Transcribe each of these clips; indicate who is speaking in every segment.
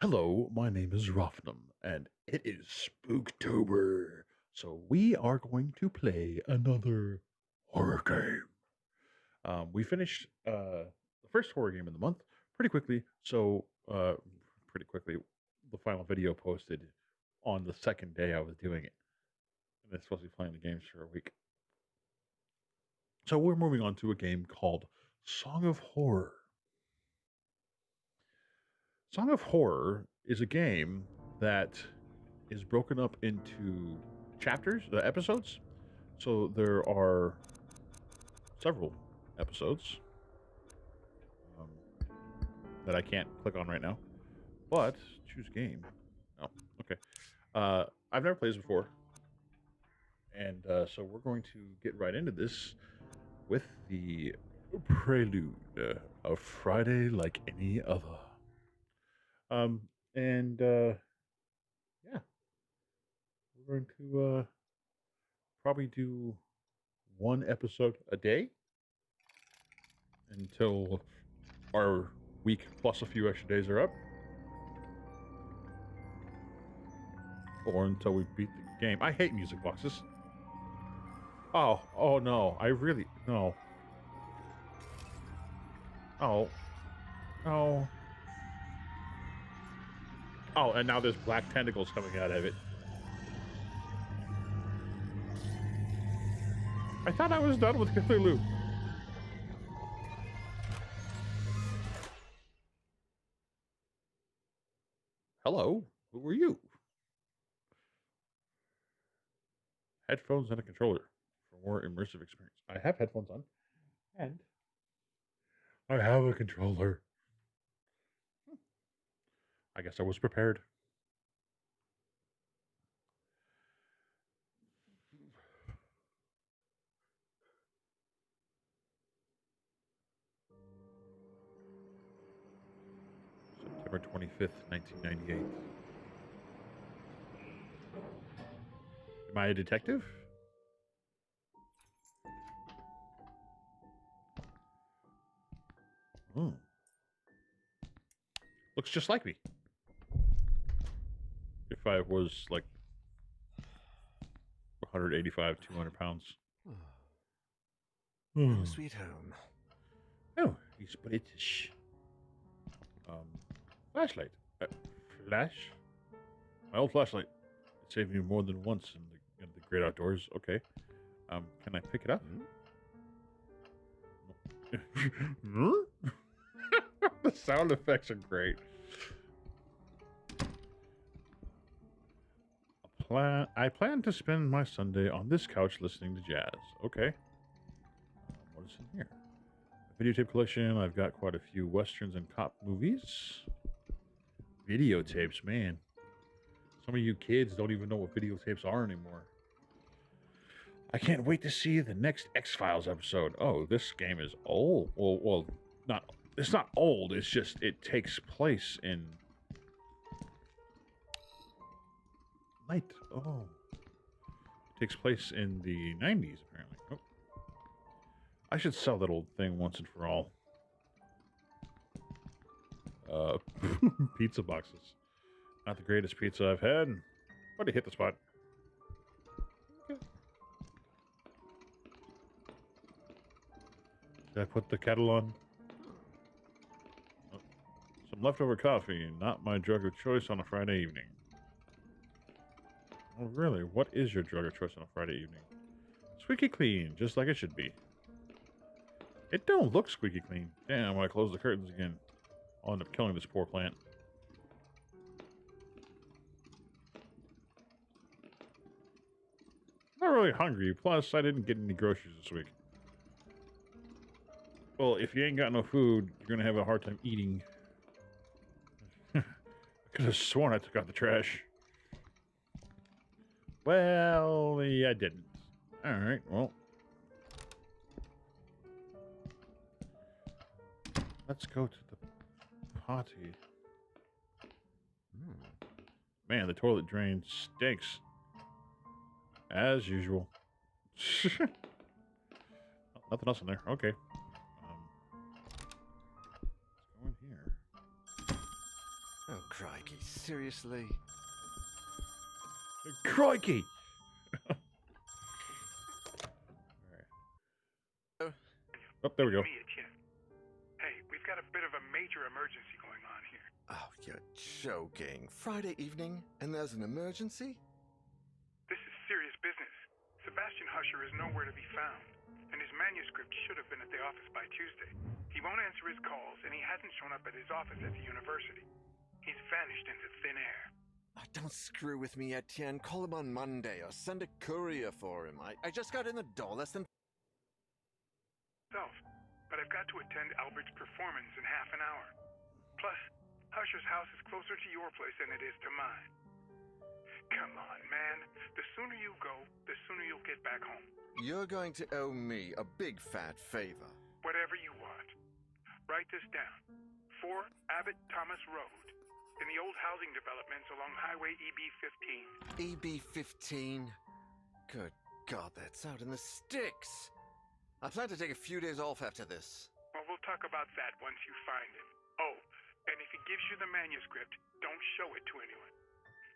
Speaker 1: Hello, my name is Rofnum, and it is Spooktober. So we are going to play another horror game. We finished the first horror game of the month pretty quickly. Pretty quickly, the final video posted on the second day I was doing it, and it's supposed to be playing the games for a week. So we're moving on to a game called Song of Horror. Song of Horror is a game that is broken up into chapters, episodes. So there are several episodes um, that I can't click on right now. But choose game. Oh, okay. I've never played this before, and so we're going to get right into this with the prelude of Friday like any other. Um, and yeah, we're going to probably do one episode a day until our week plus a few extra days are up, or until we beat the game. I hate music boxes. Oh no, I really no. Oh, oh, oh, and now there's black tentacles coming out of it. I thought I was done with Cthulhu. Hello, who are you? Headphones and a controller for more immersive experience. I have headphones on, and I have a controller. I guess I was prepared. September 25th, 1998. Am I a detective? Hmm. Looks just like me. If I was like 185, 200 pounds.
Speaker 2: Oh, sweet home.
Speaker 1: Oh, he's British. Um, flashlight. Flash? My old flashlight. It saved me more than once in the great outdoors. Okay. Can I pick it up? The sound effects are great. I plan to spend my Sunday on this couch listening to jazz. Okay. What is in here? A videotape collection. I've got quite a few westerns and cop movies. Videotapes, man. Some of you kids don't even know what videotapes are anymore. I can't wait to see the next X-Files episode. Oh, this game is old. Well, not. It's not old. It's just it takes place in night. Oh, it takes place in the 90s apparently. Oh, I should sell that old thing once and for all. Pizza boxes. Not the greatest pizza I've had, but it hit the spot. Okay. Should I put the kettle on? Oh, some leftover coffee, not my drug of choice on a Friday evening. Oh, really? What is your drug of choice on a Friday evening? Squeaky clean, just like it should be. It don't look squeaky clean. Damn, when I close the curtains again, I'll end up killing this poor plant. Not really hungry, plus I didn't get any groceries this week. Well, if you ain't got no food, you're gonna have a hard time eating. I could have sworn I took out the trash. Well, yeah, I didn't. Alright, well. Let's go to the potty. Man, the toilet drain stinks. As usual. Nothing else in there. Okay. Let's go in here.
Speaker 2: Oh, crikey, seriously?
Speaker 1: Crikey!
Speaker 2: Oh.
Speaker 1: Oh, there we go.
Speaker 3: Me, Etienne. Hey, we've got a bit of a major emergency going on here.
Speaker 2: Oh, you're joking. Friday evening, and there's an emergency?
Speaker 3: This is serious business. Sebastian Husher is nowhere to be found, and his manuscript should have been at the office by Tuesday. He won't answer his calls, and he hasn't shown up at his office at the university. He's vanished into thin air.
Speaker 2: Oh, don't screw with me, Etienne. Call him on Monday or send a courier for him. I just got in the door less than...
Speaker 3: But I've got to attend Albert's performance in half an hour. Plus, Husher's house is closer to your place than it is to mine. Come on, man. The sooner you go, the sooner you'll get back home.
Speaker 2: You're going to owe me a big fat favor.
Speaker 3: Whatever you want. Write this down. 4 Abbott Thomas Road, in the old housing developments along Highway EB-15.
Speaker 2: EB-15? Good God, that's out in the sticks. I plan to take a few days off after this.
Speaker 3: Well, we'll talk about that once you find him. Oh, and if he gives you the manuscript, don't show it to anyone.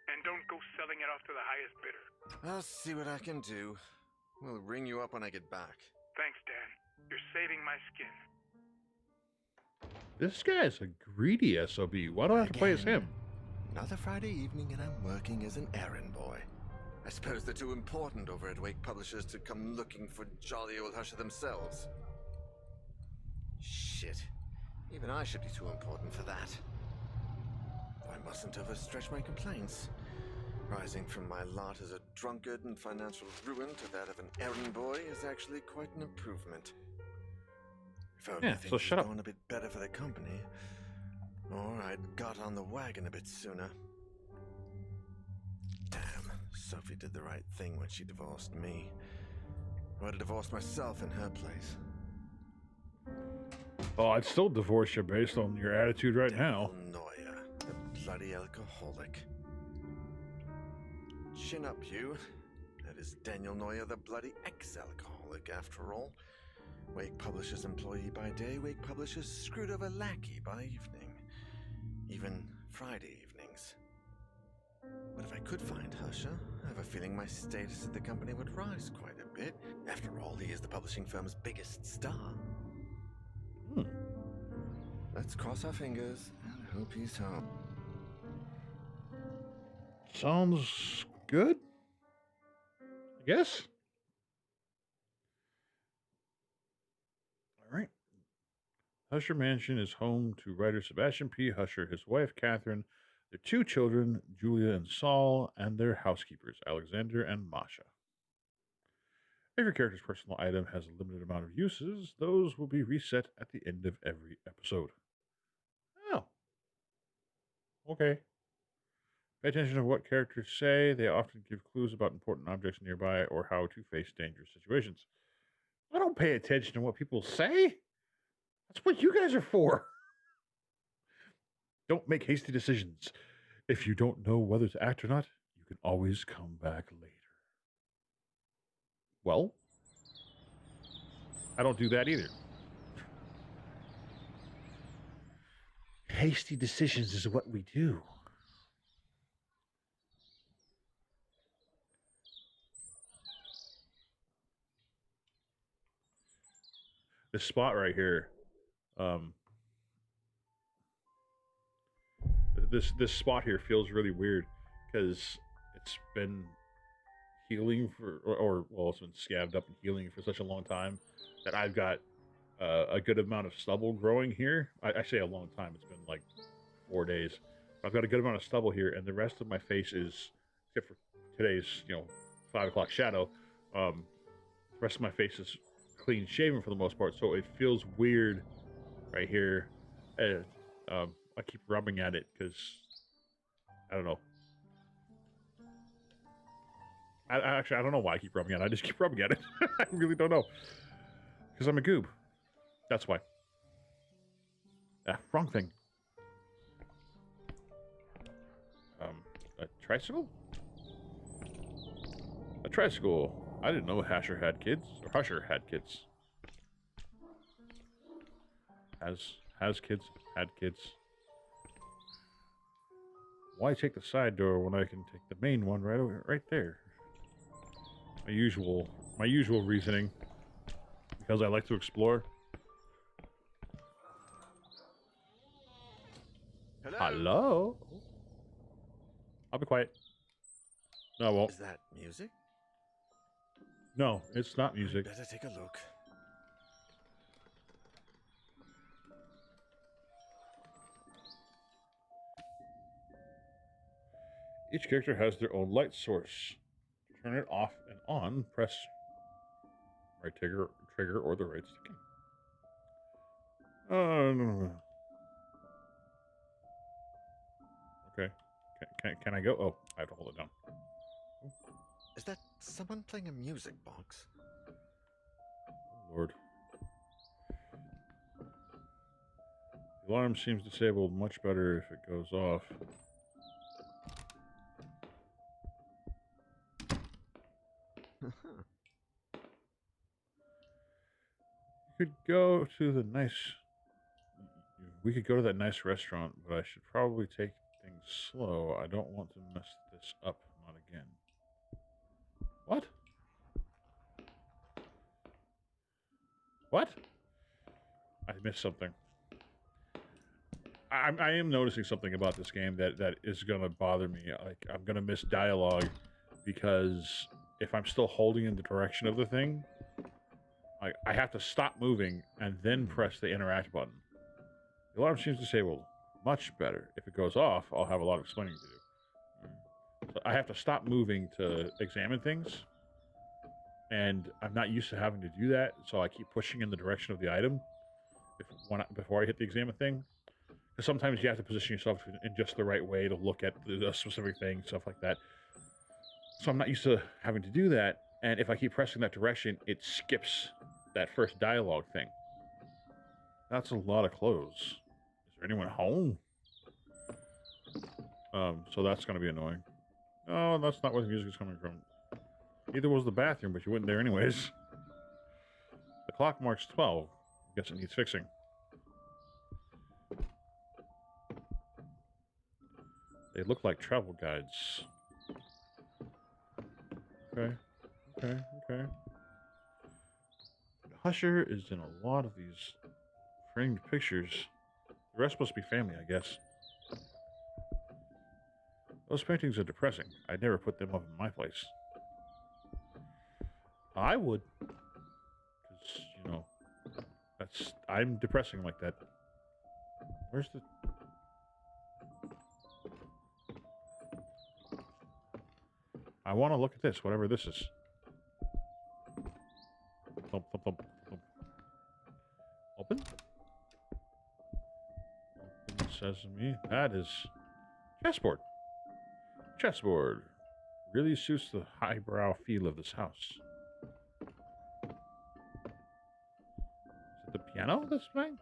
Speaker 3: And don't go selling it off to the highest bidder.
Speaker 2: I'll see what I can do. We'll ring you up when I get back.
Speaker 3: Thanks, Dan. You're saving my skin.
Speaker 1: This guy's a greedy SOB. Why do I have to play as him?
Speaker 2: Another Friday evening and I'm working as an errand boy. I suppose they're too important over at Wake Publishers to come looking for jolly old Husher themselves. Shit. Even I should be too important for that. I mustn't overstretch my complaints. Rising from my lot as a drunkard and financial ruin to that of an errand boy is actually quite an improvement. If only things had gone a bit better for the company, or I'd got on the wagon a bit sooner. Damn, Sophie did the right thing when she divorced me. I would have divorced myself in her place.
Speaker 1: Oh, I'd still divorce you based on your attitude right now.
Speaker 2: Neuer, the bloody alcoholic. Chin up, you. That is Daniel Neuer, the bloody ex-alcoholic, after all. Wake Publishers employee by day, Wake Publishers screwed over lackey by evening. Even Friday evenings. But if I could find Husher, I have a feeling my status at the company would rise quite a bit. After all, he is the publishing firm's biggest star. Let's cross our fingers and hope he's home.
Speaker 1: Sounds good, I guess. All right. Husher Mansion is home to writer Sebastian P. Husher, his wife Catherine, their 2 children, Julia and Saul, and their housekeepers, Alexander and Masha. If your character's personal item has a limited amount of uses, those will be reset at the end of every episode. Oh. Okay. Pay attention to what characters say. They often give clues about important objects nearby or how to face dangerous situations. I don't pay attention to what people say. That's what you guys are for. Don't make hasty decisions. If you don't know whether to act or not, you can always come back later. Well, I don't do that either. Hasty decisions is what we do. This spot right here, this spot here feels really weird because it's been healing for, or well, it's been scabbed up and healing for such a long time that I've got a good amount of stubble growing here. I say a long time; it's been like 4 days. I've got a good amount of stubble here, and the rest of my face is, except for today's, 5 o'clock shadow. The rest of my face is clean shaven for the most part, so it feels weird right here. I keep rubbing at it because I don't know. I don't know why I keep rubbing at it. I just keep rubbing at it. I really don't know. Because I'm a goob. That's why. Wrong thing. A tricycle? A tricycle. I didn't know Husher had kids. Or Husher had kids. Has kids, had kids. Why take the side door when I can take the main one right there? My usual reasoning. Because I like to explore.
Speaker 2: Hello?
Speaker 1: Hello? I'll be quiet. No, I won't.
Speaker 2: Is that music?
Speaker 1: No, it's not music.
Speaker 2: Better take a look.
Speaker 1: Each character has their own light source. To turn it off and on, press right trigger or the right stick. No. Okay. Can I go? Oh, I have to hold it down.
Speaker 2: Is that someone playing a music box?
Speaker 1: Oh, Lord. The alarm seems disabled much better if it goes off. You could go to the nice... We could go to that nice restaurant, but I should probably take things slow. I don't want to mess this up. Not again. What? What? I missed something. I am noticing something about this game that is going to bother me. Like, I'm going to miss dialogue because if I'm still holding in the direction of the thing, I have to stop moving and then press the interact button. The alarm seems disabled. Much better. If it goes off, I'll have a lot of explaining to do. So I have to stop moving to examine things, and I'm not used to having to do that, so I keep pushing in the direction of the item before I hit the examine thing. Because sometimes you have to position yourself in just the right way to look at the specific thing, stuff like that. So I'm not used to having to do that, and if I keep pressing that direction, it skips that first dialogue thing. That's a lot of clothes. Is there anyone home? So that's going to be annoying. No, that's not where the music is coming from. Neither was the bathroom, but you went there anyways. The clock marks 12. I guess it needs fixing. They look like travel guides. Okay. Husher is in a lot of these framed pictures. The rest must be family, I guess. Those paintings are depressing. I'd never put them up in my place. I would. Because, you know, I'm depressing like that. Where's the... I want to look at this, whatever this is. Thump, thump, thump, thump. Open? Open sesame. That is... Chessboard. Chessboard. Really suits the highbrow feel of this house. Is it the piano that's playing?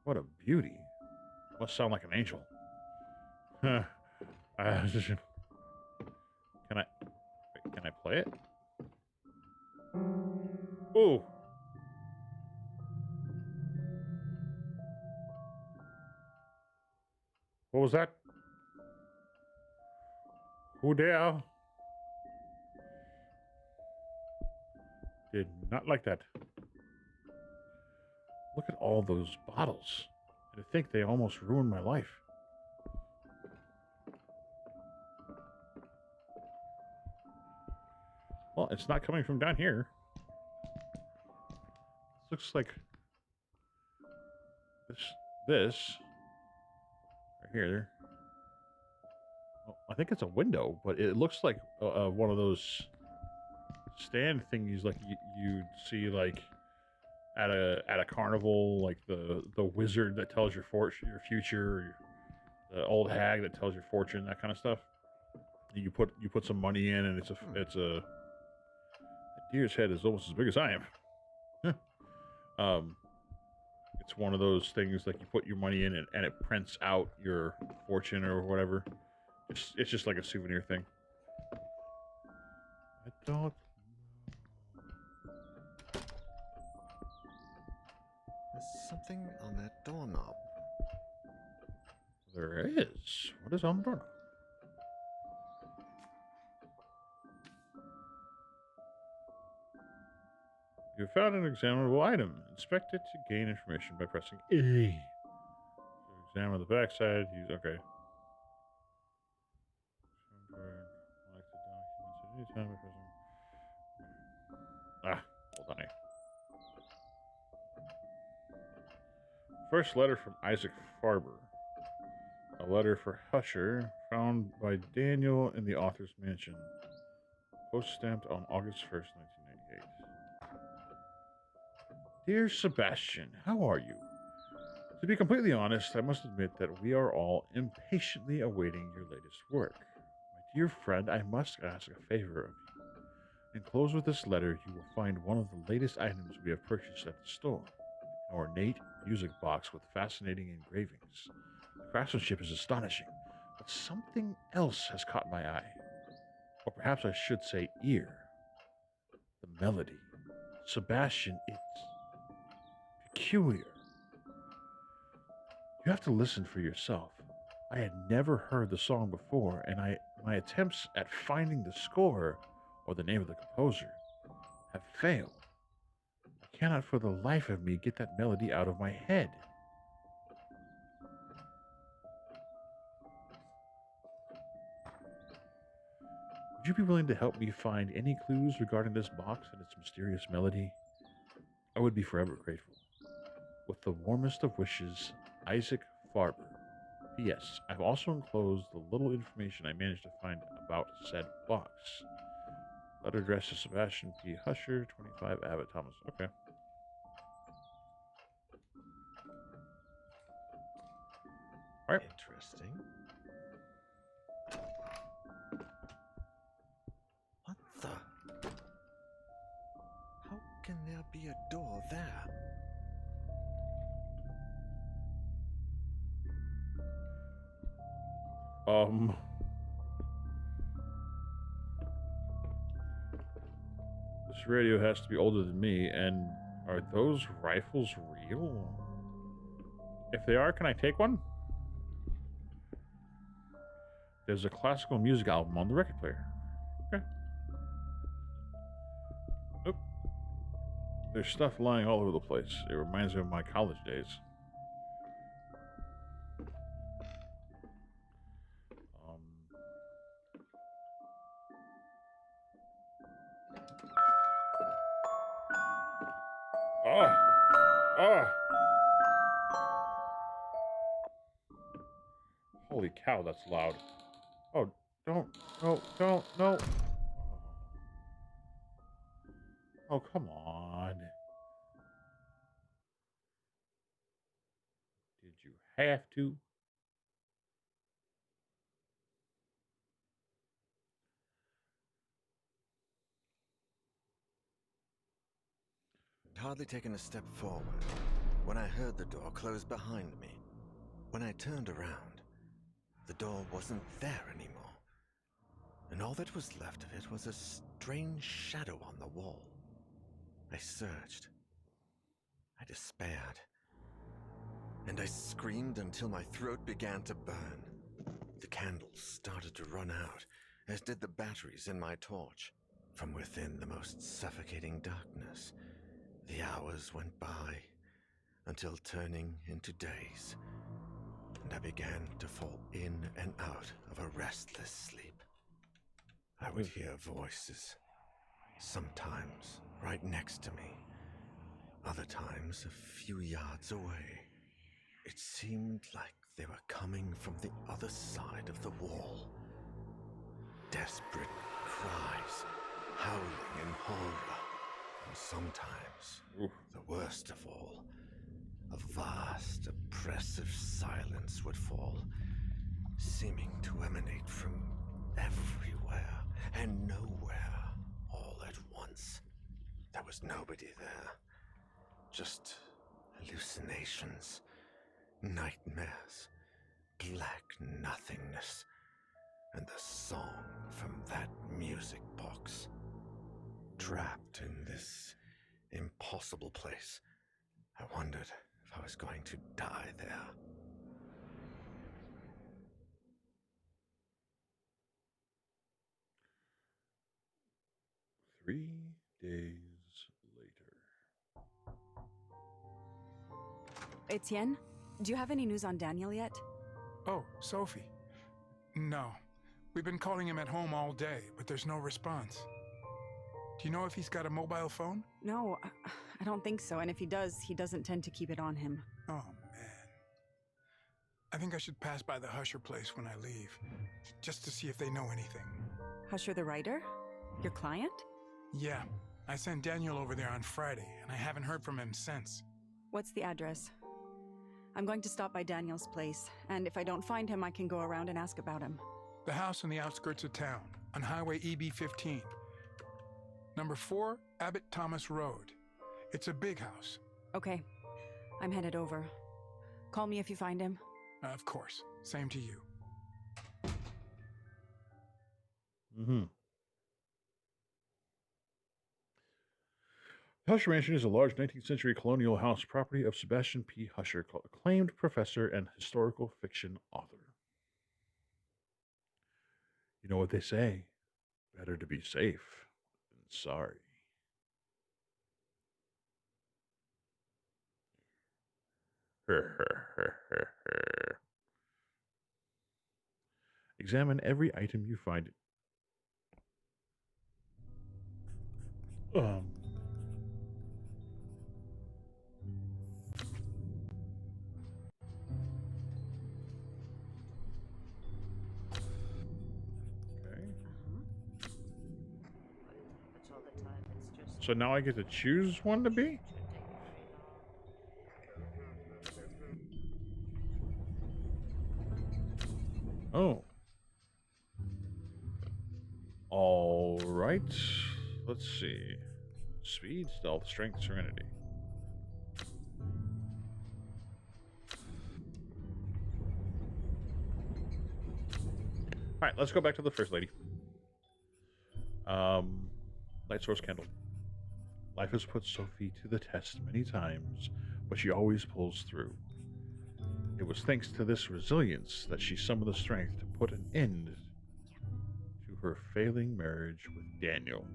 Speaker 1: What a beauty. Must sound like an angel. Can I play it? Ooh. What was that? Who there? Did not like that. Look at all those bottles. And to think they almost ruined my life. Well, it's not coming from down here. This looks like this right here. Well, I think it's a window, but it looks like one of those stand thingies like you'd see like at a carnival, like the wizard that tells your future, or the old hag that tells your fortune, that kind of stuff. You put some money in, and it's a deer's head is almost as big as I am. It's one of those things like you put your money in and it prints out your fortune or whatever. It's just like a souvenir thing. I don't.
Speaker 2: There's something on that doorknob.
Speaker 1: There is. What is on the door? You found an examinable item. Inspect it to gain information by pressing A. So examine the backside. Use okay. Collect the documents at any time by pressing. Hold on. First letter from Isaac Farber. A letter for Husher, found by Daniel in the author's mansion. Post stamped on August 1st, 1998. Dear Sebastian, how are you? To be completely honest, I must admit that we are all impatiently awaiting your latest work. My dear friend, I must ask a favor of you. Enclosed with this letter, you will find one of the latest items we have purchased at the store. An ornate music box with fascinating engravings. The craftsmanship is astonishing, but something else has caught my eye. Or perhaps I should say ear. The melody. Sebastian, it's peculiar. You have to listen for yourself. I had never heard the song before, and my attempts at finding the score or the name of the composer have failed. I cannot for the life of me get that melody out of my head. Would you be willing to help me find any clues regarding this box and its mysterious melody? I would be forever grateful. With the warmest of wishes, Isaac Farber. P.S. I've also enclosed the little information I managed to find about said box. Letter addressed to Sebastian P. Husher, 25 Abbott Thomas. Okay. All right.
Speaker 2: Interesting. What the? How can there be a door there?
Speaker 1: This radio has to be older than me, and are those rifles real? If they are, can I take one? There's a classical music album on the record player. Okay. Nope. There's stuff lying all over the place. It reminds me of my college days. Holy cow, that's loud. Oh, no. Oh, come on. Did you have to?
Speaker 2: I'd hardly taken a step forward when I heard the door close behind me. When I turned around, the door wasn't there anymore, and all that was left of it was a strange shadow on the wall. I searched. I despaired. And I screamed until my throat began to burn. The candles started to run out, as did the batteries in my torch. From within the most suffocating darkness, the hours went by, until turning into days, and I began to fall in and out of a restless sleep. I would hear voices, sometimes right next to me, other times a few yards away. It seemed like they were coming from the other side of the wall. Desperate cries, howling in horror, and sometimes, the worst of all, a vast, oppressive silence would fall, seeming to emanate from everywhere and nowhere all at once. There was nobody there, just hallucinations, nightmares, black nothingness, and the song from that music box. Trapped in this impossible place, I wondered if I was going to die there.
Speaker 1: 3 days later.
Speaker 4: Etienne, do you have any news on Daniel yet?
Speaker 3: Oh, Sophie. No. We've been calling him at home all day, but there's no response. Do you know if he's got a mobile phone?
Speaker 4: No, I don't think so. And if he does, he doesn't tend to keep it on him.
Speaker 3: Oh, man. I think I should pass by the Husher place when I leave, just to see if they know anything.
Speaker 4: Husher the writer? Your client?
Speaker 3: Yeah. I sent Daniel over there on Friday, and I haven't heard from him since.
Speaker 4: What's the address? I'm going to stop by Daniel's place, and if I don't find him, I can go around and ask about him.
Speaker 3: The house on the outskirts of town, on Highway EB-15. Number 4, Abbott Thomas Road. It's a big house.
Speaker 4: Okay. I'm headed over. Call me if you find him.
Speaker 3: Of course. Same to you.
Speaker 1: Mm-hmm. The Husher Mansion is a large 19th century colonial house property of Sebastian P. Husher, acclaimed professor and historical fiction author. You know what they say, better to be safe than sorry. Examine every item you find. Okay. So now I get to choose one to be? Oh. All right. Let's see. Speed, stealth, strength, serenity. All right, let's go back to the first lady. Light source candle. Life has put Sophie to the test many times, but she always pulls through. It was thanks to this resilience that she summoned the strength to put an end to her failing marriage with Daniel.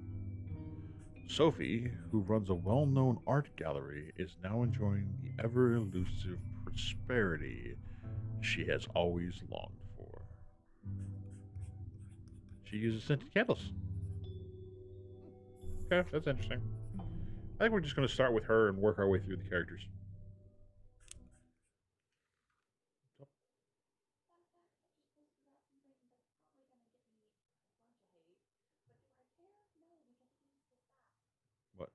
Speaker 1: Sophie, who runs a well-known art gallery, is now enjoying the ever-elusive prosperity she has always longed for. She uses scented candles. Okay, that's interesting. I think we're just going to start with her and work our way through the characters. What?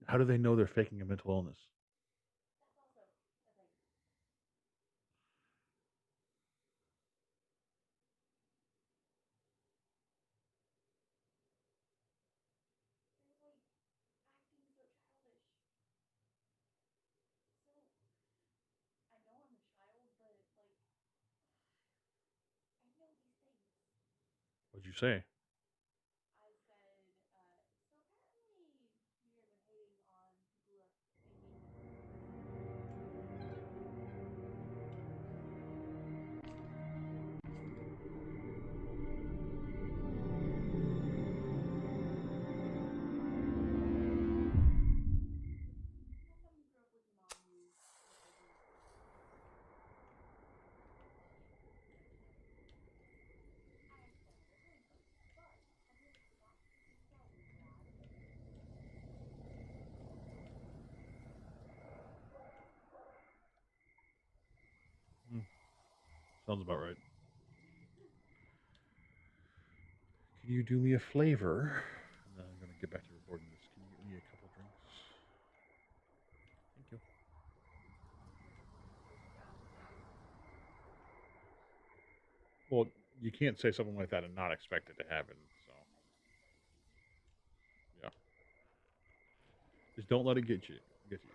Speaker 1: How do they know they're faking a mental illness? What'd you say? Hmm, sounds about right. Can you do me a flavor? And then I'm going to get back to recording this. Can you get me a couple drinks? Thank you. Well, you can't say something like that and not expect it to happen. So, yeah. Just don't let it get you. Get you.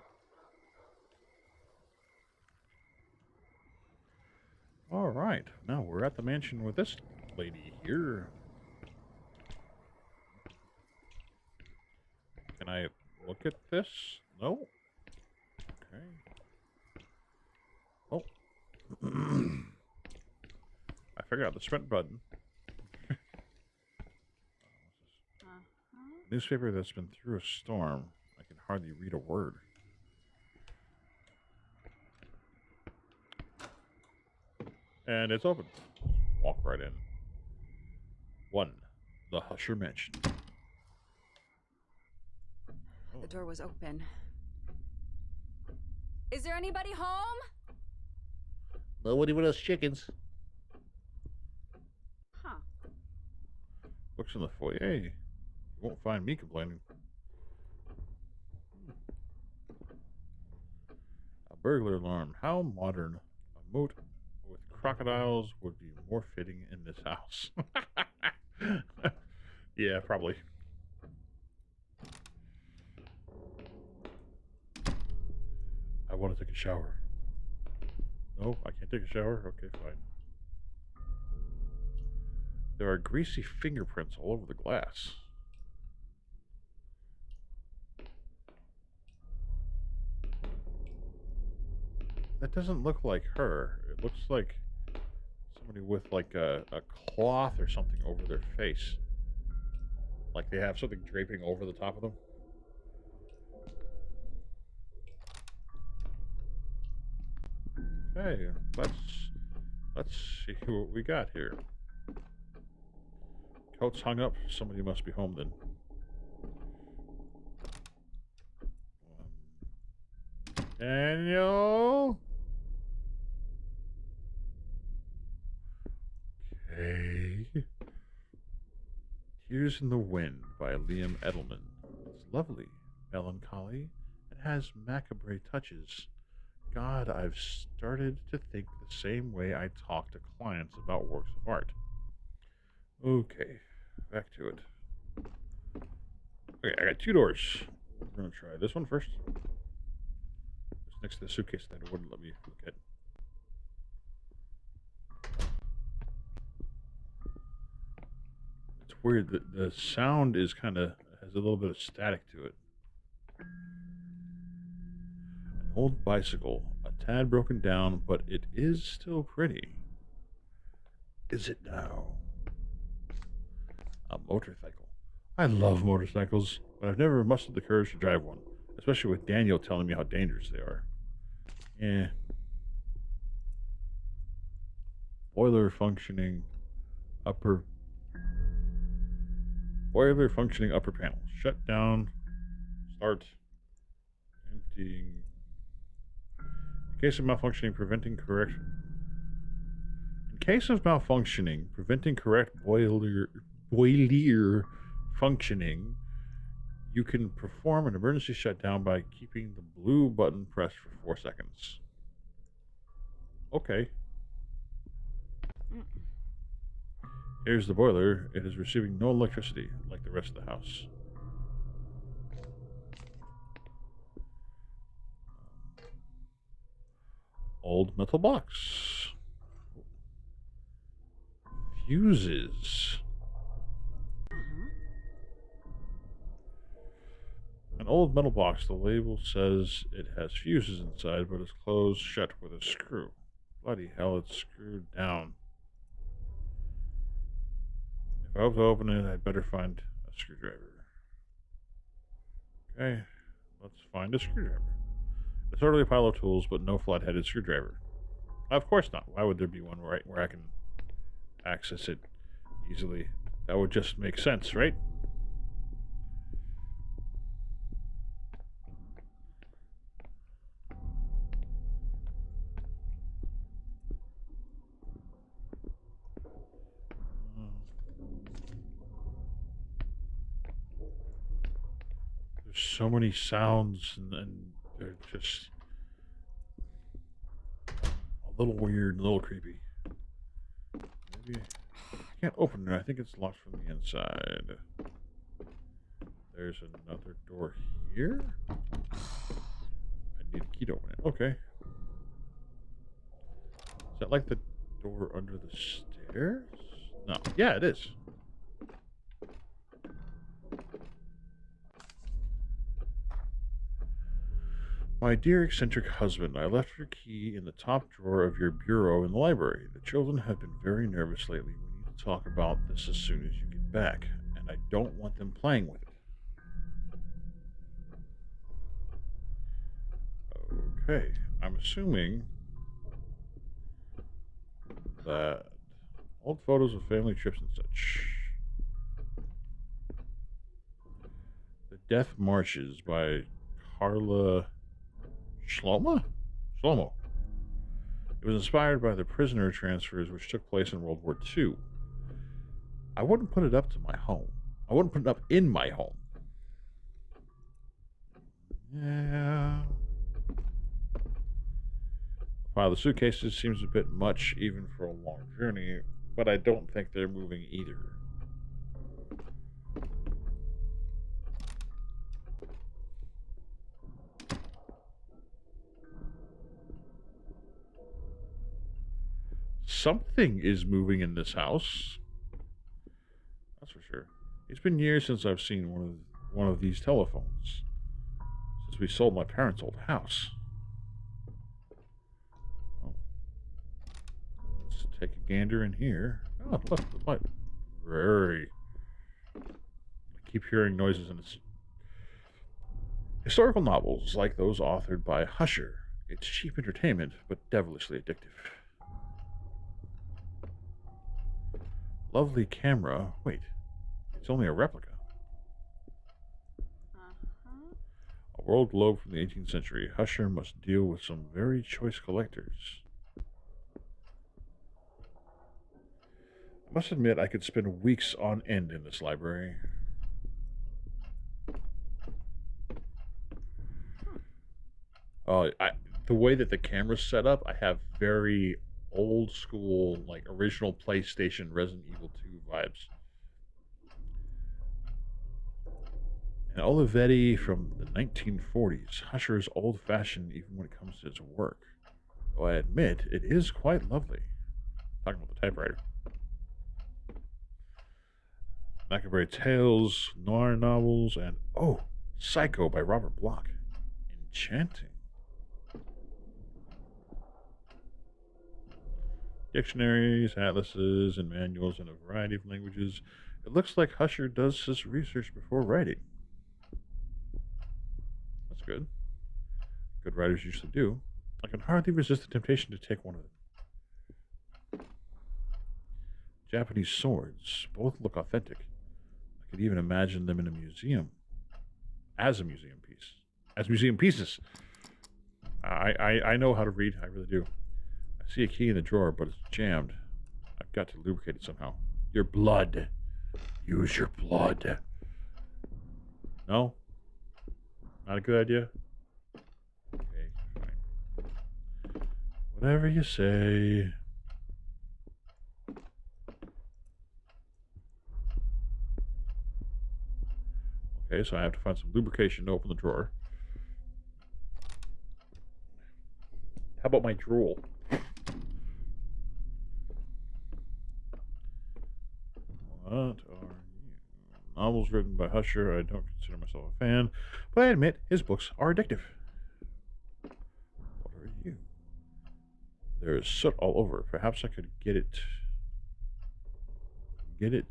Speaker 1: All right. Now we're at the mansion with this lady here. Can I look at this? No? Okay. Oh. I figured out the sprint button. Newspaper that's been through a storm. I can hardly read a word. And it's open. Walk right in. 1. The Husher Mansion. Oh.
Speaker 4: The door was open. Is there anybody home?
Speaker 5: Nobody with us chickens.
Speaker 4: Huh.
Speaker 1: Looks in the foyer. You won't find me complaining. A burglar alarm. How modern. A moat with crocodiles would be more fitting in this house. Yeah, probably. I want to take a shower. No, I can't take a shower? Okay, fine. There are greasy fingerprints all over the glass. That doesn't look like her. It looks like somebody with like a cloth or something over their face. Like they have something draping over the top of them. Okay, let's see what we got here. Coat's hung up. Somebody must be home then. Daniel? Okay. Tears in the Wind by Liam Edelman. It's lovely, melancholy, and has macabre touches. God, I've started to think the same way I talk to clients about works of art. Okay, back to it. Okay, I got 2 doors. We're going to try this one first. It's next to the suitcase that it wouldn't let me look at. It's weird. The sound is kind of has a little bit of static to it. An old bicycle, a tad broken down, but it is still pretty. Is it now? A motorcycle. I love motorcycles, but I've never mustered the courage to drive one, especially with Daniel telling me how dangerous they are. Yeah. Boiler functioning upper panel. Shut down. Start. Emptying. In case of malfunctioning, preventing correct boiler functioning, you can perform an emergency shutdown by keeping the blue button pressed for 4 seconds. Okay. Here's the boiler. It is receiving no electricity like the rest of the house. Old metal box. Fuses. An old metal box. The label says it has fuses inside, but it's closed shut with a screw. Bloody hell, it's screwed down. If I hope to open it, I'd better find a screwdriver. Okay, let's find a screwdriver. It's orderly pile of tools, but no flat-headed screwdriver. Of course not. Why would there be one where I can access it easily? That would just make sense, right? There's so many sounds, and they're just a little weird, a little creepy. Maybe I can't open it. I think it's locked from the inside. There's another door here. I need a key to open it. Okay. Is that like the door under the stairs? No. Yeah, it is. My dear eccentric husband, I left your key in the top drawer of your bureau in the library. The children have been very nervous lately. We need to talk about this as soon as you get back, and I don't want them playing with it. Okay, I'm assuming that old photos of family trips and such. The Death Marches by Carla Shlomo. It was inspired by the prisoner transfers which took place in World War II. I wouldn't put it up to my home. I wouldn't put it up in my home. Yeah. A pile of suitcases seems a bit much even for a long journey, but I don't think they're moving either. Something is moving in this house. That's for sure. It's been years since I've seen one of these telephones. Since we sold my parents' old house. Oh. Let's take a gander in here. Oh, look, the light. Very. I keep hearing noises and it's historical novels like those authored by Husher. It's cheap entertainment, but devilishly addictive. Lovely camera. Wait, it's only a replica. A world globe from the 18th century. Husher must deal with some very choice collectors. I must admit, I could spend weeks on end in this library. The way that the camera's set up, I have very old school, like original PlayStation Resident Evil 2 vibes. An Olivetti from the 1940s. Husher is old fashioned even when it comes to his work. Though I admit, it is quite lovely. Talking about the typewriter. Macabre Tales, noir novels, and oh, Psycho by Robert Bloch. Enchanting. Dictionaries, atlases, and manuals in a variety of languages. It looks like Husher does his research before writing. That's good. Good writers usually do. I can hardly resist the temptation to take one of them. Japanese swords. Both look authentic. I could even imagine them in a museum. As a museum piece. As museum pieces. I know how to read. I really do. I see a key in the drawer, but it's jammed. I've got to lubricate it somehow. Your blood. Use your blood. No? Not a good idea? Okay, fine. Whatever you say. Okay, so I have to find some lubrication to open the drawer. How about my drool? What are you? Novels written by Husher. I don't consider myself a fan, but I admit his books are addictive. What are you? There is soot all over. Perhaps I could get it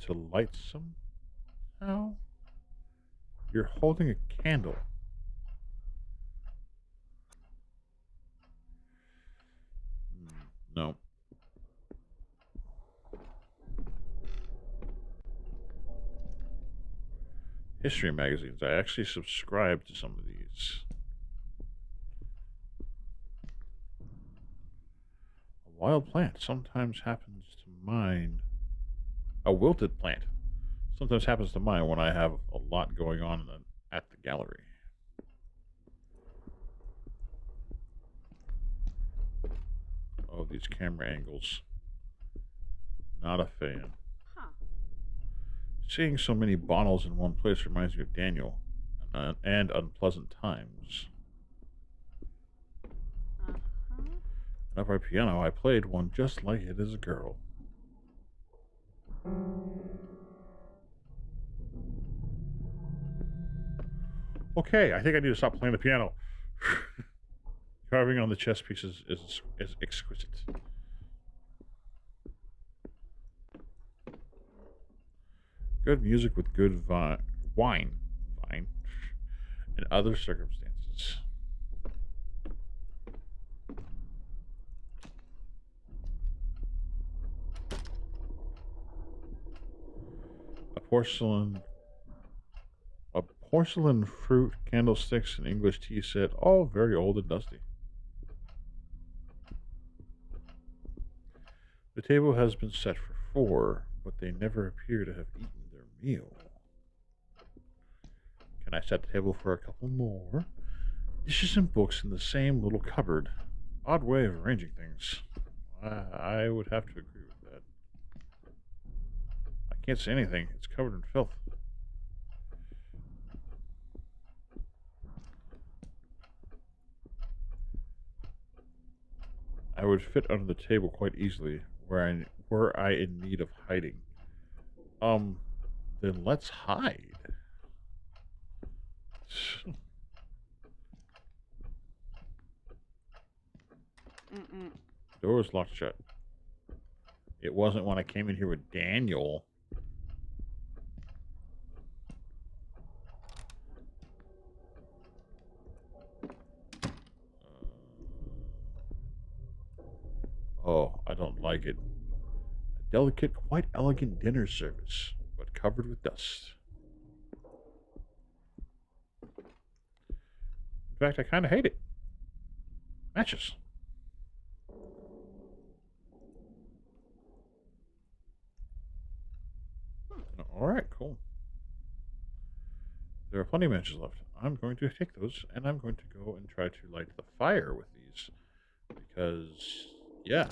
Speaker 1: to light somehow? You're holding a candle. No. History magazines. I actually subscribe to some of these. A wild plant sometimes happens to mine. A wilted plant sometimes happens to mine when I have a lot going on at the gallery. Oh, these camera angles. Not a fan. Seeing so many bottles in one place reminds me of Daniel and unpleasant times. An upright piano, I played one just like it as a girl. Okay, I think I need to stop playing the piano. Carving on the chess pieces is exquisite. Good music with good wine, in other circumstances. A porcelain A porcelain fruit, candlesticks, and English tea set, all very old and dusty. The table has been set for four, but they never appear to have eaten their meal. Can I set the table for a couple more? Dishes and books in the same little cupboard. Odd way of arranging things. I would have to agree with that. I can't see anything. It's covered in filth. I would fit under the table quite easily were I in need of hiding. Then let's hide.
Speaker 4: Mm-mm.
Speaker 1: Door was locked shut. It wasn't when I came in here with Daniel. Oh, I don't like it. A delicate, quite elegant dinner service, but covered with dust. In fact, I kind of hate it. Matches. All right, cool. There are plenty of matches left. I'm going to take those, and I'm going to go and try to light the fire with these. Because, yeah.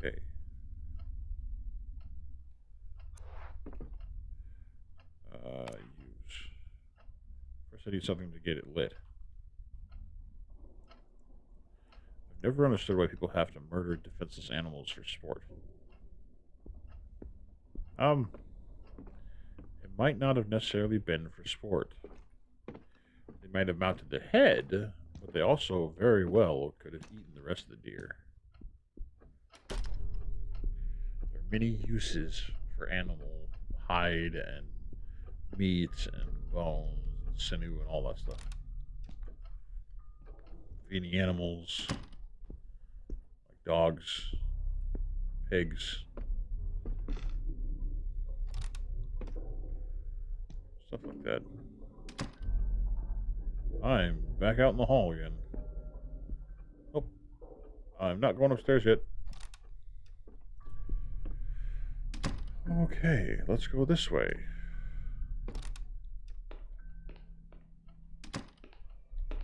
Speaker 1: Okay. Use. First, I need something to get it lit. I've never understood why people have to murder defenseless animals for sport. It might not have necessarily been for sport. They might have mounted the head, but they also very well could have eaten the rest of the deer. There are many uses for animal hide and meat and bones and sinew and all that stuff. Feeding animals like dogs, pigs, stuff like that. I'm back out in the hall again. Oh, I'm not going upstairs yet. Okay, let's go this way.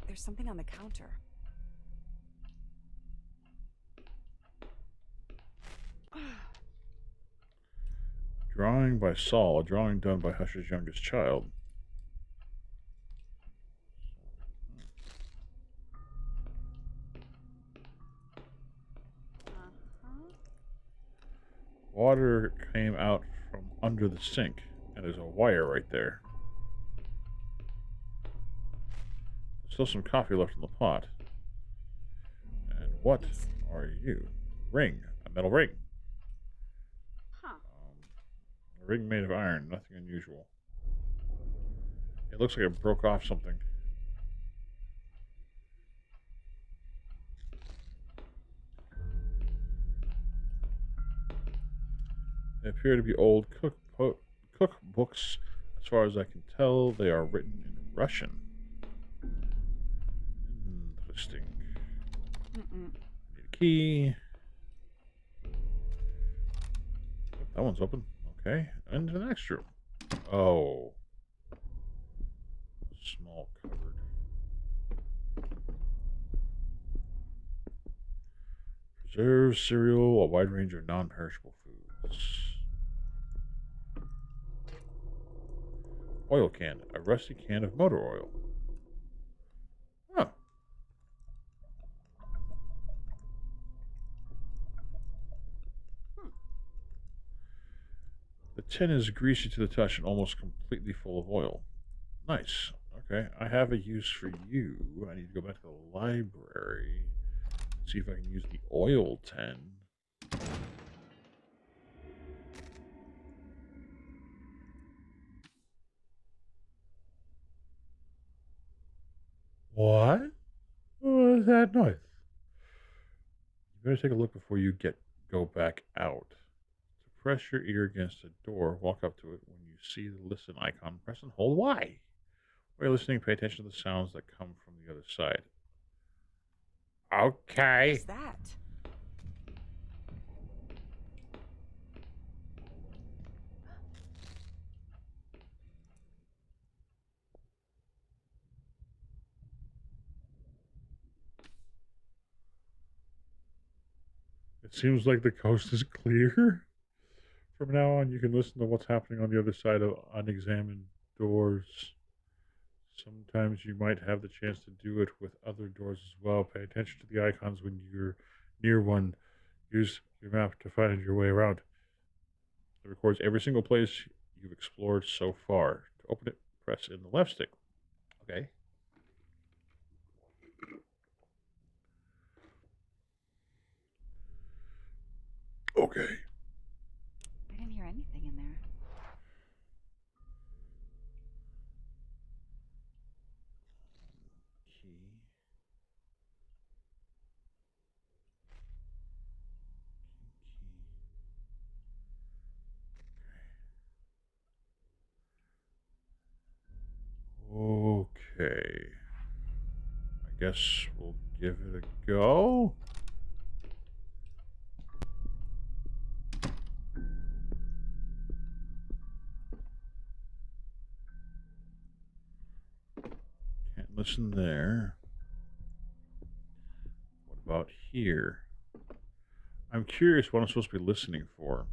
Speaker 4: There's something on the counter.
Speaker 1: Drawing by Saul, a drawing done by Hush's youngest child. Water came out from under the sink, and there's a wire right there. There's still some coffee left in the pot. And what are you? Ring. A metal ring.
Speaker 4: Huh.
Speaker 1: A ring made of iron. Nothing unusual. It looks like it broke off something. They appear to be old cookbooks. As far as I can tell, they are written in Russian. Interesting. Need a key. That one's open. Okay. Into the next room. Oh. Small cupboard. Preserves, cereal, a wide range of non-perishable foods. oil can. A rusty can of motor oil. Huh. The tin is greasy to the touch and almost completely full of oil. Nice. Okay, I have a use for you. I need to go back to the library. See if I can use the oil tin. What? What is that noise? You better take a look before you go back out. To press your ear against a door, walk up to it. When you see the listen icon, press and hold Y. While you're listening, pay attention to the sounds that come from the other side. Okay.
Speaker 4: What's that?
Speaker 1: It seems like the coast is clear. From now on, you can listen to what's happening on the other side of unexamined doors. Sometimes you might have the chance to do it with other doors as well. Pay attention to the icons when you're near one. Use your map to find your way around. It records every single place you've explored so far. To open it, press in the left stick. Okay. Okay.
Speaker 4: I didn't hear anything in there.
Speaker 1: Key. Okay. I guess we'll give it a go. Can't listen there. What about here? I'm curious what I'm supposed to be listening for.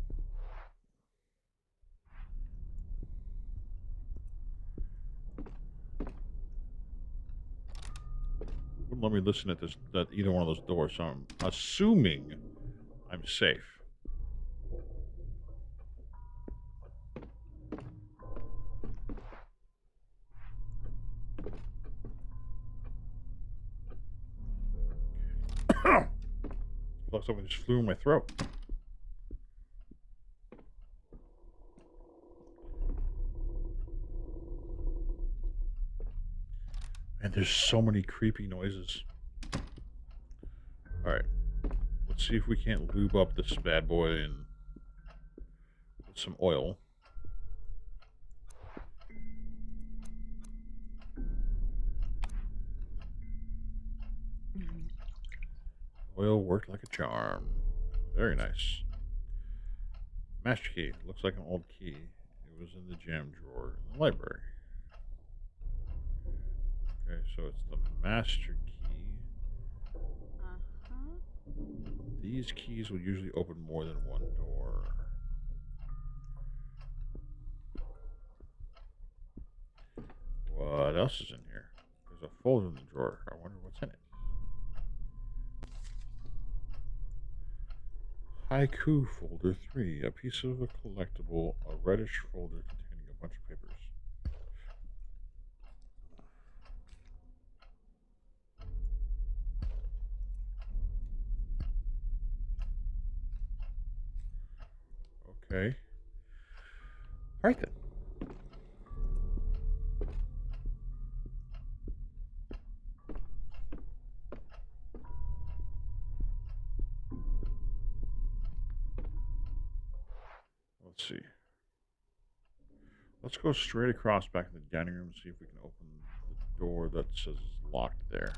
Speaker 1: Wouldn't let me listen at either one of those doors, so I'm assuming I'm safe. Like something just flew in my throat. And there's so many creepy noises. Alright. Let's see if we can't lube up this bad boy with some oil. Oil worked like a charm. Very nice. Master key. Looks like an old key. It was in the jam drawer in the library. Okay, so it's the master key. These keys will usually open more than one door. What else is in here? There's a folder in the drawer. I wonder what's in it. Haiku folder 3. A piece of a collectible, a reddish folder containing a bunch of papers. Okay. Alright then. Let's see. Let's go straight across back to the dining room and see if we can open the door that says it's locked there.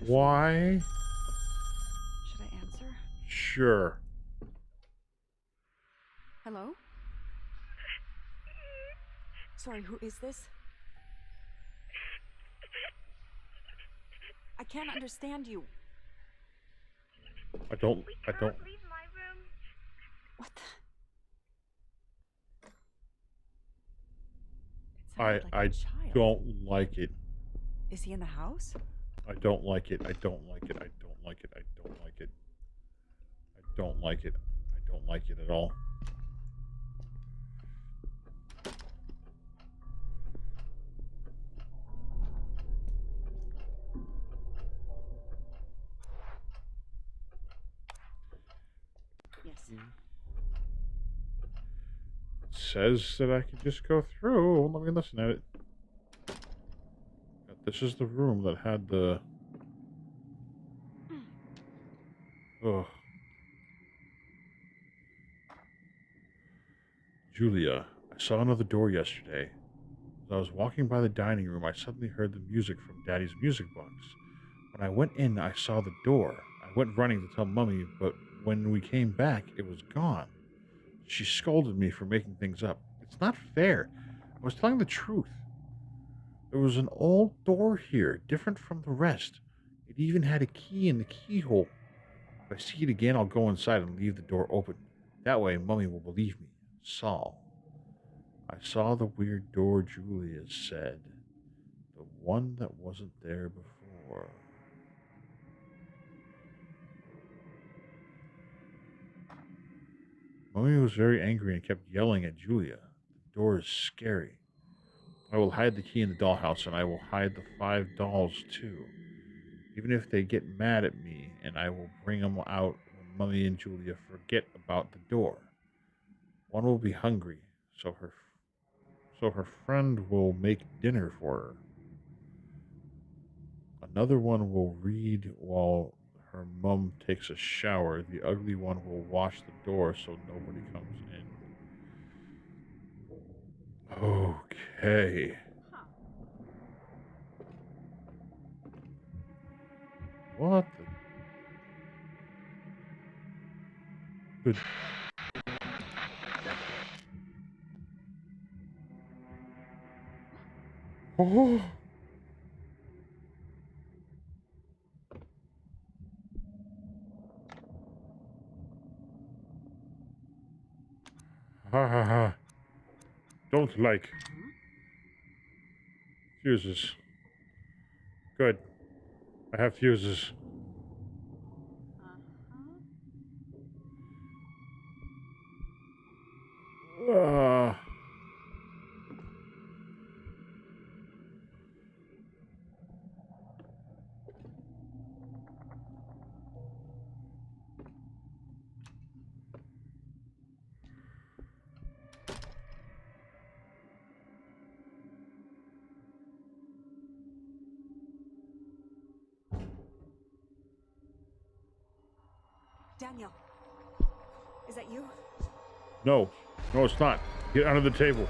Speaker 1: Why?
Speaker 4: Should I answer?
Speaker 1: Sure.
Speaker 4: Hello? Sorry, who is this? I can't understand you.
Speaker 1: I don't.
Speaker 6: Leave my room.
Speaker 4: What the? It
Speaker 1: I
Speaker 4: sounded like a child.
Speaker 1: don't like it.
Speaker 4: Is he in the house?
Speaker 1: I don't like it. I don't like it. I don't like it. I don't like it. I don't like it. I don't like it at all.
Speaker 4: Yes.
Speaker 1: It says that I can just go through. Let me listen at it. This is the room that had the... Ugh. Julia, I saw another door yesterday. As I was walking by the dining room, I suddenly heard the music from Daddy's music box. When I went in, I saw the door. I went running to tell Mummy, but when we came back, it was gone. She scolded me for making things up. It's not fair. I was telling the truth. There was an old door here, different from the rest. It even had a key in the keyhole. If I see it again, I'll go inside and leave the door open. That way, Mummy will believe me. Saul. I saw the weird door Julia said. The one that wasn't there before. Mummy was very angry and kept yelling at Julia. The door is scary. I will hide the key in the dollhouse, and I will hide the 5 dolls too. Even if they get mad at me, and I will bring them out when Mummy and Julia forget about the door. One will be hungry, so her friend will make dinner for her. Another one will read while her mum takes a shower. The ugly one will wash the door so nobody comes in. Okay. What the... Oh. Ha ha ha. Don't like. Fuses. Good. I have fuses. Uh,
Speaker 4: Daniel, is that you?
Speaker 1: no. No, it's not. Get under the table.